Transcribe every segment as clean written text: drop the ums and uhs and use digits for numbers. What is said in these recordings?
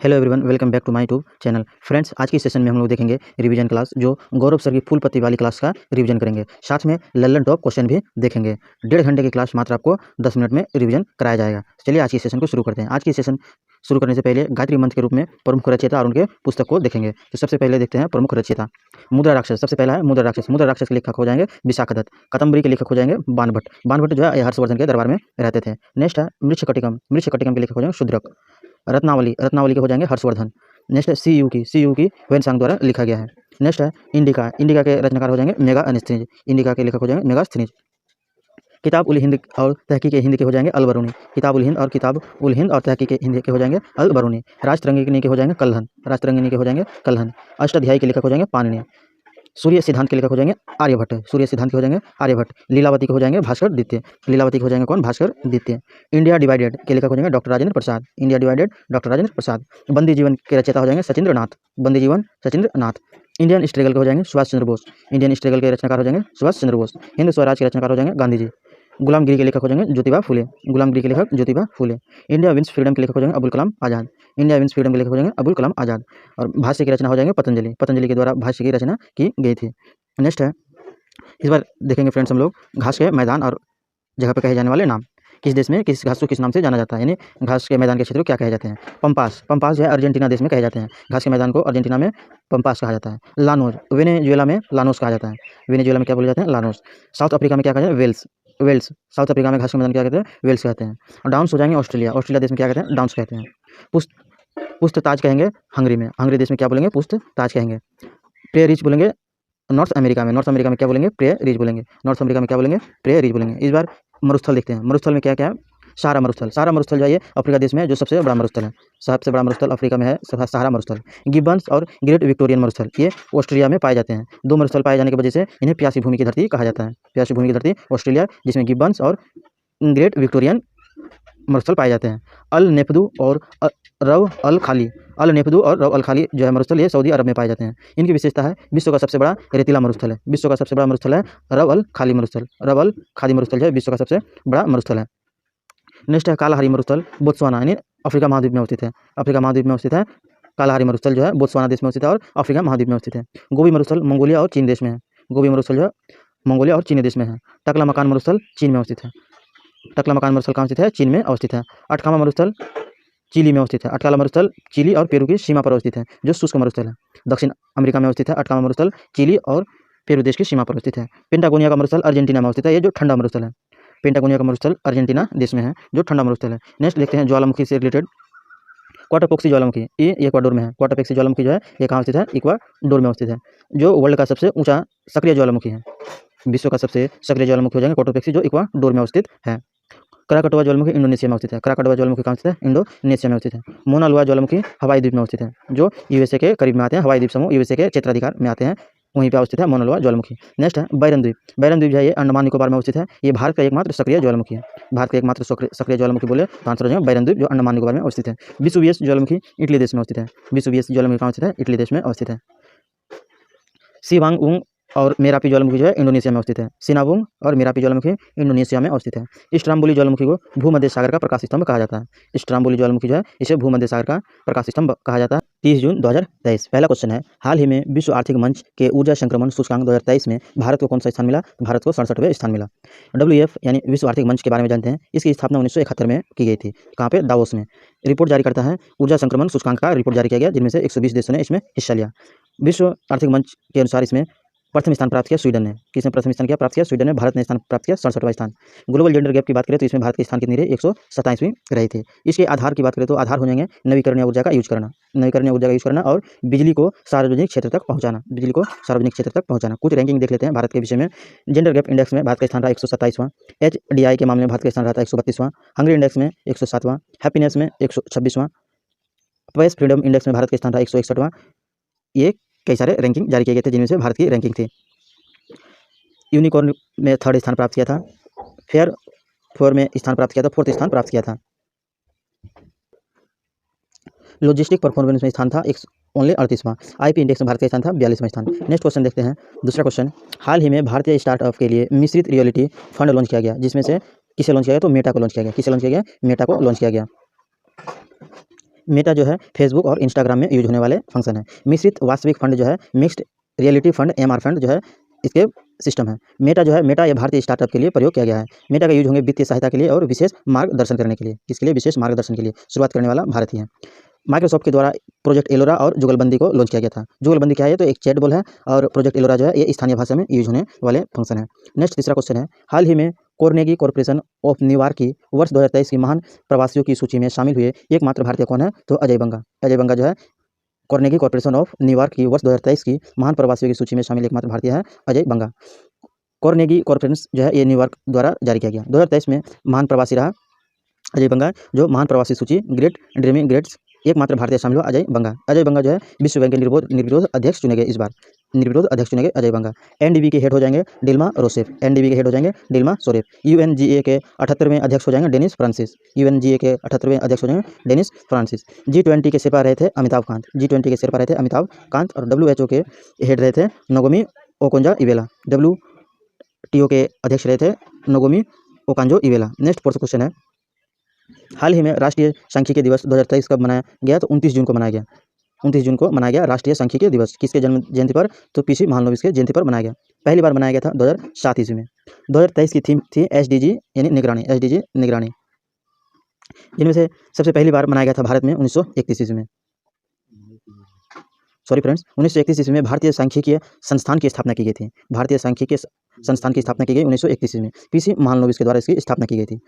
Hello everyone, welcome back to my YouTube channel. Friends, आज की session में हम लोग देखेंगे रिवीजन क्लास, जो गौरव सर की फुल पत्ती वाली क्लास का रिवीजन करेंगे। साथ में लल्लन टॉप क्वेश्चन भी देखेंगे। 1.5 घंटे की क्लास मात्र आपको 10 मिनट में रिवीजन कराया जाएगा। चलिए आज की सेशन को शुरू करते हैं। आज की सेशन शुरू करने से पहले गायत्री मंत्र के रूप में प्रमुख रचयिता और उनके पुस्तक को देखेंगे। तो सबसे पहले देखते हैं प्रमुख रचयिता। मुद्रा राक्षस, सबसे पहला है मुद्रा राक्षस। मुद्रा राक्षस के लेखक हो जाएंगे विशाखदत्त। कादम्बरी के लेखक हो जाएंगे बाणभट्ट। बाणभट्ट जो है हर्षवर्धन के दरबार में रहते थे। नेक्स्ट है मृच्छकटिकम। मृच्छकटिकम के लेखक हो जाएंगे शूद्रक। रत्नावली, रत्नावली के हो जाएंगे हर्षवर्धन। नेक्स्ट है सी यू की वेनसांग द्वारा लिखा गया है। नेक्स्ट है इंडिका। इंडिका के रचनाकार हो जाएंगे मेगास्थनीज। इंडिका के लेखक हो जाएंगे मेगास्थनीज। किताब उल हिंद और तहकीक हिंद के हो जाएंगे अल बरूनी। किताब उल हिंद और तहकीक हिंद के हो जाएंगे अल बरूनी। राजतरंगिनी के हो जाएंगे कल्हन। राजतरंगिनी के हो जाएंगे कल्हन। अष्टाध्यायी के लेखक हो जाएंगे पाणिनि। सूर्य सिद्धांत के लेखक हो जाएंगे आर्यभट्ट। सूर्य सिद्धांत के हो जाएंगे आर्यभट्ट। लीलावती के हो जाएंगे भास्कर द्वितीय। लीलावती के हो जाएंगे कौन? भास्कर द्वितीय। इंडिया डिवाइडेड के लेखक हो जाएंगे doctor Rajendra Prasad. India divided doctor Rajendra Prasad. बंदी जीवन के रचयिता हो जाएंगे सचिंद्र नाथ। बंदी जीवन सचिंद्र नाथ। इंडियन स्ट्रगल के हो जाएंगे सुभाष चंद्र बोस। इंडियन स्ट्रगल के रचनाकार हो जाएंगे सुभाष चंद्र बोस। हिंद स्वराज के रचनाकार हो जाएंगे गांधी जी। गुलामगिरी के लेखक हो जाएंगे ज्योतिबा फुले। गुलामगिरी के लेखक Jyotiba Phule. India wins freedom के लेखक हो जाएंगे Abul Kalam Azad. India wins freedom के लेखक हो जाएंगे अबुल कलाम आजाद। और भाष्य की रचना हो जाएंगे पतंजलि। पतंजलि के द्वारा भाष्य की रचना की गई थी। नेक्स्ट है, इस बार देखेंगे फ्रेंड्स हम लोग घास के मैदान और जगह पर कहे जाने वाले नाम। किस देश में किस घास को किस नाम से जाना जाता है, यानी घास के मैदान के क्षेत्र को क्या कहे जाते हैं। पंपास। पंपास जो है अर्जेंटीना देश में कहे जाते हैं। घास के मैदान को अर्जेंटीना में पंपास कहा जाता है। लानोज, वेनेजुएला में लानोस कहा जाता है। वेनेजुएला में क्या बोले जाते हैं? लानोस। साउथ अफ्रीका में क्या कहते हैं? वेल्स। वेल्स। साउथ अफ्रीका में घास के मैदान क्या कहते हैं? वेल्स कहते हैं। और डाउन्स हो जाएंगे ऑस्ट्रेलिया। ऑस्ट्रेलिया देश में क्या कहते हैं? डाउन्स कहते हैं। पुस्तताज कहेंगे हंगरी में। हंगरी देश में क्या बोलेंगे? पुस्तताज कहेंगे। प्रे रिच बोलेंगे नॉर्थ अमेरिका में। नॉर्थ अमेरिका में क्या बोलेंगे? प्रे रिच बोलेंगे। नॉर्थ अमेरिका में क्या बोलेंगे? प्रे रिच बोलेंगे। इस बार मरुस्थल देखते हैं। मरुस्थल में क्या क्या है? सहारा मरुस्थल। सहारा मरुस्थल जो है ये अफ्रीका देश में जो सबसे बड़ा मरुस्थल है। सबसे बड़ा मरुस्थल अफ्रीका में है सहारा मरुस्थल। गिब्बन्स और ग्रेट विक्टोरियन मरुस्थल ये ऑस्ट्रेलिया में पाए जाते हैं। दो मरुस्थल पाए जाने की वजह से इन्हें प्यासी भूमि की धरती कहा जाता है। प्यासी भूमि की धरती ऑस्ट्रेलिया, जिसमें गिब्बन्स और ग्रेट विक्टोरियन मरुस्थल पाए जाते हैं। अल नेफदू और रव अल खाली। अल नेफदू और रव अल खाली जो है मरुस्थल, ये सऊदी अरब में पाए जाते हैं। इनकी विशेषता है विश्व का सबसे बड़ा रेतीला मरुस्थल है। विश्व का सबसे बड़ा मरुस्थल है रव अल खाली मरुस्थल। रव अल खाली मरुस्थल जो है विश्व का सबसे बड़ा मरुस्थल है। नेक्स्ट है कालाहारी मरुस्थल, बोत्सवाना, यानी अफ्रीका महाद्वीप में अवस्थित है। अफ्रीका महाद्वीप में अवस्थित है। कालाहारी मरुस्थल जो है बोत्सवाना देश में अवस्थित है और अफ्रीका महाद्वीप में अवस्थित है। गोबी मरुस्थल मंगोलिया और चीन देश में है। गोबी मरुस्थल जो है मंगोलिया और चीन देश में है। टकला मकान मरुस्थल चीन में अवस्थित है। टकला मकान मरुस्थल कहाँ स्थित है? चीन में अवस्थित है। अटकामा मरुस्थल चिली में अवस्थित है। अटकामा मरुस्थल चिली और पेरू की सीमा पर अवस्थित है, जो शुष्क मरुस्थल है। दक्षिण अमेरिका में अवस्थित है। अटकामा मरुस्थल चिली और पेरू देश की सीमा पर अवस्थित है। पेंटागोनिया का मरुस्थल अर्जेंटीना में अवस्थित है, ये जो ठंडा मरुस्थल है। पेंटागोनिया का मरुस्थल अर्जेंटीना देश में है, जो ठंडा मरुस्थल है। नेक्स्ट देखते हैं ज्वालामुखी से रिलेटेड। क्वाटापोक्सी ज्वालामुखी ये इक्वाडोर में है। क्वाटापोक्सी ज्वालामुखी जो है ये कहाँ स्थित है? इक्वाडोर में अवस्थित है, जो वर्ल्ड का सबसे ऊंचा सक्रिय ज्वालामुखी है। विश्व का सबसे सक्रिय ज्वालामुखी हो जाएंगे क्वाटापोक्सी, जो इक्वाडोर में अवस्थित है। कराकटवा ज्वालामुखी इंडोनेशिया में अवस्थित है। कराकटवा ज्वालामुखी कहाँ स्थित है? इंडोनेशिया में अवस्थित है। मोना लोआ ज्वालामुखी हवाई द्वीप में अवस्थित है, जो यूएसए के करीब में आते हैं। हवाई द्वीप समूह यूएसए के क्षेत्राधिकार में आते हैं, वहीं पर अवस्थित है मोना लोआ ज्वालामुखी। नेक्स्ट है बैरन द्वीप। बैरन द्वीप जो है ये अंडमान निकोबार में अवस्थित है। ये भारत का एकमात्र सक्रिय ज्वालामुखी है। भारत का एकमात्र सक्रिय ज्वालामुखी बोले तो आंसर हो जाएगा बैरन द्वीप, जो अंडमान निकोबार में अवस्थित है। विसुवियस ज्वालामुखी इटली देश में अवस्थित है। विसुवियस ज्वालामुखी कहाँ स्थित है? इटली देश में अवस्थित है। सिवांग उंग और मेरापी ज्वालामुखी जो है इंडोनेशिया में अवस्थित है। सिनाबुंग और मेरापी ज्वालामुखी इंडोनेशिया में अवस्थित है। स्ट्राम्बोली ज्वालामुखी को भूमध्य सागर का प्रकाश स्तंभ कहा जाता है। स्ट्राम्बोली ज्वालामुखी जो है इसे भूमध्य सागर का प्रकाश स्तंभ कहा जाता है। 30 जून 2023। पहला क्वेश्चन है, हाल ही में विश्व आर्थिक मंच के ऊर्जा संक्रमण सूचकांक 2023 में भारत को कौन सा स्थान मिला? भारत को 67वें स्थान मिला। WEF यानी विश्व आर्थिक मंच के बारे में जानते हैं। इसकी स्थापना 1971 में की गई थी। कहाँ पे? दावोस में। रिपोर्ट जारी करता है ऊर्जा संक्रमण सूचकांक का रिपोर्ट जारी किया गया, जिनमें से 120 देशों ने इसमें हिस्सा लिया। विश्व आर्थिक मंच के अनुसार इसमें प्रथम स्थान प्राप्त किया स्वीडन ने। किसने प्रथम स्थान प्राप्त किया? स्वीडन ने। भारत ने स्थान प्राप्त किया 67वां स्थान। ग्लोबल जेंडर गैप की बात करें तो इसमें भारत के स्थान कितनी रही? 127वीं रही थी। इसके आधार की बात करें तो आधार हो जाएंगे नवीकरणीय ऊर्जा का यूज करना। नवीकरणीय ऊर्जा का यूज करना और बिजली को सार्वजनिक क्षेत्र तक पहुंचाना। बिजली को सार्वजनिक क्षेत्र तक पहुंचाना। कुछ रैंकिंग देख लेते हैं भारत के विषय में। जेंडर गैप इंडेक्स में भारत का स्थान रहा 127वां। HDI के मामले में भारत का स्थान रहता है 132वां। हंगरी इंडेक्स में 107वां। हैप्पीनेस में 126वां। प्रेस फ्रीडम इंडेक्स में भारत का स्थान रहा 161वां। ये कई सारे रैंकिंग जारी किए गए थे, जिनमें से भारत की रैंकिंग थी। यूनिकॉर्न में 3rd स्थान प्राप्त किया था। फेयर 4 में स्थान प्राप्त किया था। 4th स्थान प्राप्त किया था। लॉजिस्टिक परफॉर्मेंस में स्थान था ओनली 38वां। IP इंडेक्स में भारत का स्थान था 42वां स्थान। नेक्स्ट क्वेश्चन देखते हैं। दूसरा क्वेश्चन, हाल ही में भारतीय स्टार्टअप के लिए मिश्रित रियलिटी फंड लॉन्च किया गया, जिसमें से किसे लॉन्च किया गया? तो मेटा को लॉन्च किया गया। किसे लॉन्च किया गया? मेटा को लॉन्च किया गया। मेटा जो है फेसबुक और इंस्टाग्राम में यूज होने वाले फंक्शन है। मिश्रित वास्तविक फंड जो है mixed reality fund MR fund जो है इसके सिस्टम है। मेटा जो है मेटा ये भारतीय स्टार्टअप के लिए प्रयोग किया गया है। मेटा का यूज होंगे वित्तीय सहायता के लिए और विशेष मार्गदर्शन करने के लिए। किसके लिए? विशेष मार्गदर्शन के लिए। शुरुआत करने वाला भारत ही है। माइक्रोसॉफ्ट के द्वारा प्रोजेक्ट एलोरा और जुगलबंदी को लॉन्च किया गया था। जुगलबंदी क्या है? तो एक चैटबॉल है और प्रोजेक्ट एलोरा जो है ये स्थानीय भाषा में यूज होने वाले फंक्शन है। नेक्स्ट तीसरा क्वेश्चन है, हाल ही में कार्नेगी कॉर्पोरेशन ऑफ न्यूयॉर्क की वर्ष 2023 की महान प्रवासियों की सूची में शामिल हुए एकमात्र भारतीय कौन है? तो अजय बंगा। अजय बंगा जो है कार्नेगी कॉर्पोरेशन ऑफ न्यूयॉर्क की वर्ष 2023 की महान प्रवासियों की सूची में शामिल एकमात्र भारतीय है अजय बंगा। कार्नेगी कॉर्पोरेशन जो है ये न्यूयॉर्क द्वारा जारी किया गया। 2023 में महान प्रवासी रहा अजय बंगा। जो महान प्रवासी सूची ग्रेट ड्रीमिंग ग्रेट्स एकमात्र भारतीय शामिल हुआ अजय बंगा। अजय बंगा जो है विश्व बैंक के निर्विरोध अध्यक्ष चुने गए। इस बार निर्विरोध अध्यक्ष चुने गए अजय बंगा। एनडीबी के हेड हो जाएंगे डिल्मा रोसेफ। एनडीबी के हेड हो जाएंगे डिल्मा सोरेफ। यूएनजीए के 78वें अध्यक्ष हो जाएंगे डेनिस फ्रांसिस। यूएनजीए के 78वें अध्यक्ष हो जाएंगे डेनिस फ्रांसिस। G20 के शेरपा रहे थे अमिताभ कांत। G20 के शेरपा रहे थे अमिताभ कांत। और WHO के हेड रहे थे नोगोमी ओकोंजा इवेला। WTO के अध्यक्ष रहे थे नोगोमी ओकांजो इवेला। नेक्स्ट फोर्थ क्वेश्चन है, हाल ही में राष्ट्रीय सांख्यिकी दिवस 2023 कब मनाया गया? तो 29 जून को मनाया गया। 29 जून को मनाया गया राष्ट्रीय सांख्यिकी दिवस। किसके जन्म जयंती पर? तो पीसी महालनोबिस के जयंती पर मनाया गया। पहली बार मनाया गया था 2007 ईस्वी में। 2023 की थीम थी SDG यानी निगरानी। SDG निगरानी, जिनमें से सबसे पहली बार मनाया गया था भारत में 1931 ईस्वी में। सॉरी फ्रेंड्स, 1931 ईस्वी में भारतीय सांख्यिकीय संस्थान की स्थापना की गई थी। भारतीय सांख्यिकीय संस्थान की स्थापना की गई 1931 ईस्वी में। पीसी महालनोबिस के द्वारा इसकी स्थापना की गई थी।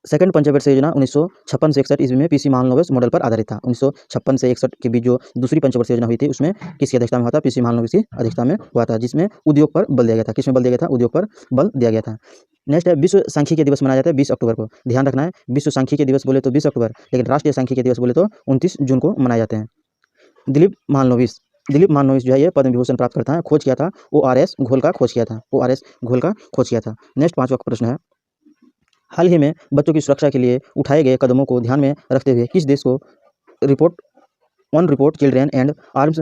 सेकंड पंचवर्षीय योजना 1956 से 61 ईस्वी में पीसी महालनोबिस मॉडल पर आधारित था। 1956 से 61 के बीच जो दूसरी पंचवर्षीय योजना हुई थी उसमें किसकी अध्यक्षता में हुआ था? पीसी महालनोबिस की अध्यक्षता में हुआ था, जिसमें उद्योग पर बल दिया गया था। किसमें बल दिया गया था? उद्योग पर बल दिया गया था। नेक्स्ट है, विश्व सांख्यिकी दिवस मनाया जाता है 20 अक्टूबर को। ध्यान रखना है, विश्व सांख्यिकी दिवस बोले तो 20 अक्टूबर, लेकिन राष्ट्रीय सांख्यिकी दिवस बोले तो 29 जून को मनाए जाते हैं। दिलीप महालनोबिस जो है ये पद्म विभूषण प्राप्त करता है। खोज किया था ORS घोल का खोज किया था। ORS घोल का खोज किया था। नेक्स्ट पांचवा प्रश्न है, हाल ही में बच्चों की सुरक्षा के लिए उठाए गए कदमों को ध्यान में रखते हुए किस देश को report children and arms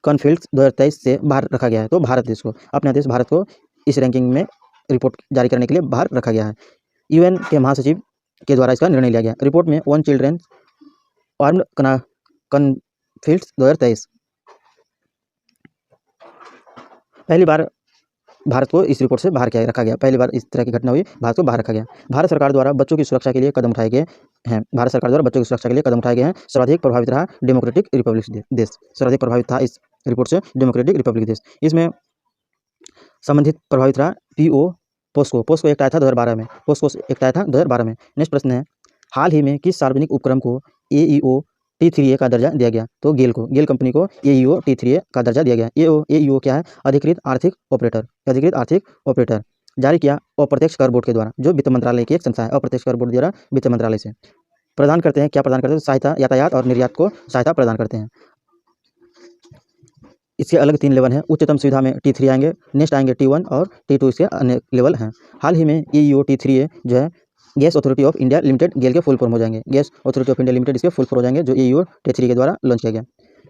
conflicts 2023 से बाहर रखा गया है? तो भारत देश को, अपना देश भारत को इस रैंकिंग में रिपोर्ट जारी करने के लिए बाहर रखा गया है। UN के महासचिव के द्वारा इसका निर्णय लिया गया। रिपोर्ट में वन चिल्ड्रेन आर्म्ड कॉन्फ्लिक्ट्स 2023 पहली बार भारत को इस रिपोर्ट से बाहर किया रखा गया। पहली बार इस तरह की घटना हुई, भारत को बाहर रखा गया। भारत सरकार द्वारा बच्चों की सुरक्षा के लिए कदम उठाए गए हैं। भारत सरकार द्वारा बच्चों की सुरक्षा के लिए कदम उठाए गए हैं। सर्वाधिक प्रभावित रहा डेमोक्रेटिक रिपब्लिक देश। सर्वाधिक प्रभावित था इस रिपोर्ट से डेमोक्रेटिक रिपब्लिक देश। इसमें संबंधित प्रभावित रहा पोस्को एक्ट आया था 2012 में। पोस्को एक्ट आया था 2012 में। नेक्स्ट प्रश्न है, हाल ही में किस सार्वजनिक उपक्रम को AEO T3A का दर्जा दिया गया? तो गेल कंपनी को AEO T3A का दर्जा दिया गया। AEO क्या है? अधिकृत आर्थिक ऑपरेटर जारी किया अप्रत्यक्ष कर बोर्ड के द्वारा, जो वित्त मंत्रालय की एक संस्था है। अप्रत्यक्ष कर बोर्ड द्वारा वित्त मंत्रालय से प्रदान करते हैं। क्या प्रदान करते हैं? सहायता, यातायात और निर्यात को सहायता प्रदान करते हैं। इसके अलग 3 लेवल हैं। उच्चतम सुविधा में T3 आएंगे, नेक्स्ट आएंगे T1 और T2 इसके अन्य लेवल हैं। हाल ही में AEO T3A जो है gas authority of India limited GAIL के फुल फॉर्म हो जाएंगे। Gas authority of India limited इसके फुल फॉर्म हो जाएंगे, जो AEO T3 के द्वारा लॉन्च किया गया।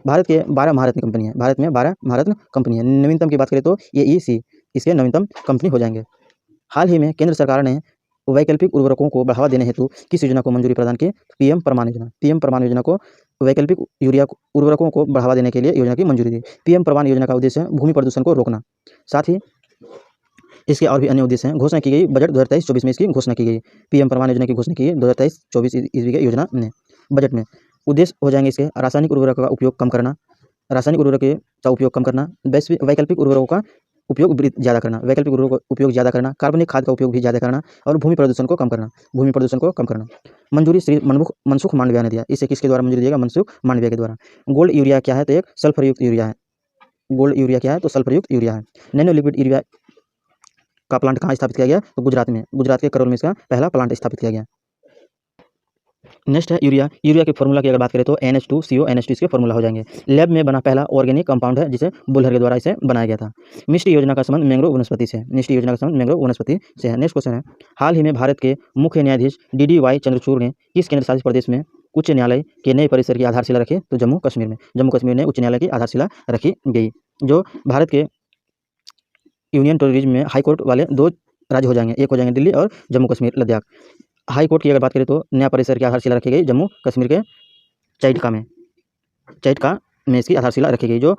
भारत के 12 महारत्न कंपनी है। भारत में 12 महारत्न कंपनी है। नवीनतम की बात करें तो AEC इसके नवीनतम कंपनी हो जाएंगे। हाल ही में केंद्र सरकार ने वैकल्पिक उर्वरकों को बढ़ावा देने हेतु किस योजना को मंजूरी प्रदान की? PM प्रमाण योजना। PM प्रमाण योजना को वैकल्पिक यूरिया उर्वरकों को बढ़ावा देने के लिए योजना की मंजूरी दी। PM प्रमाण योजना का उद्देश्य है भूमि प्रदूषण को रोकना। साथ ही इसके और भी अन्य उद्देश्य हैं। घोषणा की गई बजट 2023-24 में इसकी घोषणा की गई। PM प्रमाण योजना की घोषणा की गई 2023-24 ईस्वी के योजना में बजट में। उद्देश्य हो जाएंगे इसके रासायनिक उर्वरक का उपयोग कम करना, वैकल्पिक उर्वरकों का उपयोग ज़्यादा करना, वैकल्पिक उर्वरकों का उपयोग ज़्यादा करना, कार्बनिक खाद का उपयोग भी ज़्यादा करना और भूमि प्रदूषण को कम करना। मंजूरी श्री मनसुख मांडविया ने दिया। इसे किसके द्वारा मंजूरी दिएगा? मनसुख मांडविया के द्वारा। गोल्ड यूरिया क्या है? तो एक सल्फर युक्त यूरिया है। गोल्ड यूरिया क्या है? तो सल्फर युक्त यूरिया है। नैनो लिक्विड यूरिया का प्लांट कहाँ स्थापित किया गया? तो गुजरात में। गुजरात के करौल में इसका पहला प्लांट स्थापित किया गया। नेक्स्ट है यूरिया के फॉर्मूला की अगर बात करें तो NH2CO NH2 इसके फॉर्मूला हो जाएंगे। लैब में बना पहला ऑर्गेनिक कंपाउंड है, जिसे बुल्हर के द्वारा इसे बनाया गया था। मिष्टी योजना का संबंध मैंग्रोव वनस्पति से है। नेक्स्ट क्वेश्चन है, हाल ही में भारत के मुख्य न्यायाधीश DDY चंद्रचूड़ ने किस केंद्र शासित प्रदेश में उच्च न्यायालय के नए परिसर की आधारशिला रखी? तो जम्मू कश्मीर में उच्च न्यायालय की आधारशिला रखी गई। जो भारत के यूनियन टेरिटरी में हाई कोर्ट वाले 2 राज्य हो जाएंगे, एक हो जाएंगे दिल्ली और जम्मू कश्मीर लद्दाख। हाई कोर्ट की अगर बात करें तो नया परिसर की आधारशिला रखी गई जम्मू कश्मीर के चैटका में इसकी आधारशिला रखी गई। जो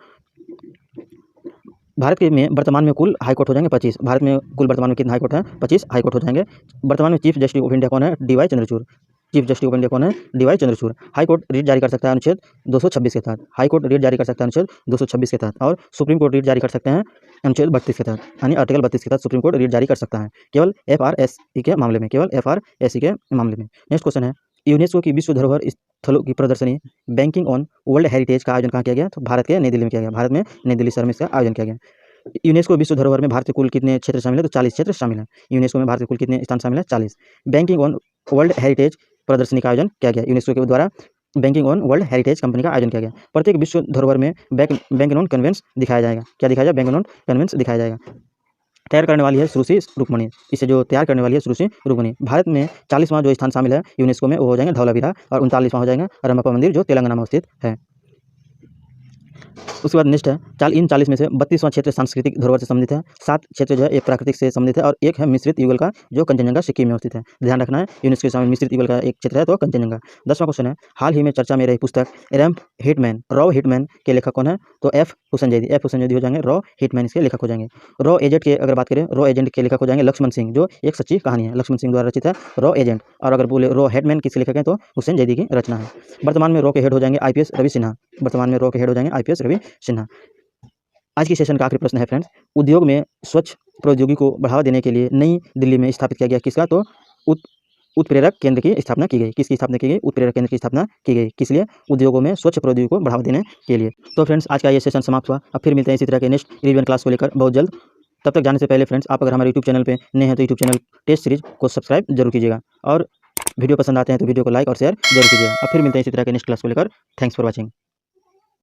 भारत के में वर्तमान में कुल हाई कोर्ट हो जाएंगे 25। भारत में कुल वर्तमान में कितने हाई कोर्ट हैं? 25 हाई कोर्ट हो जाएंगे। वर्तमान में चीफ जस्टिस ऑफ इंडिया कौन है? D Y Chandrachud. Chief justice of India कौन है? D Y Chandrachud. High court writ जारी कर सकता है अनुच्छेद 226 के तहत। हाई कोर्ट रीट जारी कर सकता है अनुच्छेद 226 के तहत। और सुप्रीम कोर्ट रीट जारी कर सकते हैं अनुच्छेद 32 के तहत, यानी आर्टिकल 32 के तहत सुप्रीम कोर्ट रीट जारी कर सकता है केवल FRSE के मामले में, केवल FRSE के मामले में। नेक्स्ट क्वेश्चन है, यूनेस्को की विश्व धरोहर स्थलों की प्रदर्शनी बैंकिंग ऑन वर्ल्ड हेरिटेज का आयोजन कहाँ किया गया? तो भारत के नई दिल्ली में किया गया। भारत में नई दिल्ली शहर में इसका आयोजन किया गया। यूनेस्को विश्व धरोहर में भारत के कुल कितने क्षेत्र शामिल है? तो 40 क्षेत्र शामिल है। यूनेस्को में भारत के कुल कितने स्थान शामिल है? 40। बैंकिंग ऑन वर्ल्ड हेरिटेज प्रदर्शनी का आयोजन किया गया। यूनेस्को के द्वारा banking on world heritage company का आयोजन किया गया। प्रत्येक विश्व धरोहर में बैंक नोन कन्वेंस दिखाया जाएगा। क्या दिखाया जाएगा? बैंक नोन कन्वेंस दिखाया जाएगा। तैयार करने वाली है सुश्री रुक्मणी। इसे जो तैयार करने वाली है सुश्री रुक्मणी। भारत में 40वां जो स्थान शामिल है यूनेस्को में वो हो जाएंगे धौलावीरा, और 39वां हो जाएगा रमप्पा मंदिर जो तेलंगाना में स्थित है। उसके बाद नेक्स्ट है इन 40 में से 32वां क्षेत्र सांस्कृतिक धरोहर से संबंधित है। 7 क्षेत्र जो है एक प्राकृतिक से संबंधित है, और एक है मिश्रित युगल का जो कंचनजंगा सिक्किम में स्थित है। ध्यान रखना है यूनेस्को के शामिल मिश्रित युगल का एक क्षेत्र है तो कंचनजंगा। 10वां क्वेश्चन है, हाल ही में चर्चा में रही पुस्तक रैम्प हिटमैन रॉ हिटमैन के लेखक कौन है? तो F हुसैन जैदी। F हुसैन जैदी हो जाएंगे रॉ हिटमैन इसके लेखक हो जाएंगे। रॉ एजेंट के अगर बात करें, रॉ एजेंट के लेखक हो जाएंगे लक्ष्मण सिंह, जो एक सच्ची कहानी है। लक्ष्मण सिंह द्वारा रचित है रॉ एजेंट। और अगर बोले रॉ हिटमैन किसके लेखक हैं तो हुसैन जैदी की रचना है। वर्तमान में रॉ के हेड हो जाएंगे IPS रवि सिन्हा। वर्तमान में रॉ के हेड हो जाएंगे IPS रवि सिन्हा। आज की सेशन का आखिरी प्रश्न है फ्रेंड्स, उद्योग में स्वच्छ प्रौद्योगिकी को बढ़ावा देने के लिए नई दिल्ली में स्थापित किया गया किसका? तो उत्प्रेरक केंद्र की स्थापना की गई। किसकी स्थापना की गई? उत्प्रेरक केंद्र की स्थापना की गई। किस लिए? उद्योगों में स्वच्छ प्रौद्योगिकी को बढ़ावा देने के लिए। तो फ्रेंड्स आज का ये सेशन समाप्त हुआ। अब फिर मिलते हैं इसी तरह के नेक्स्ट रिवीजन क्लास को लेकर बहुत जल्द। तब तक जाने से पहले फ्रेंड्स, आप अगर हमारे यूट्यूब चैनल पर नए हैं तो यूट्यूब चैनल टेस्ट सीरीज को सब्सक्राइब जरूर कीजिएगा, और वीडियो पसंद आते हैं तो वीडियो को लाइक और शेयर जरूर कीजिएगा। अब फिर मिलते हैं इसी तरह के नेक्स्ट क्लास को लेकर। Thanks for watching.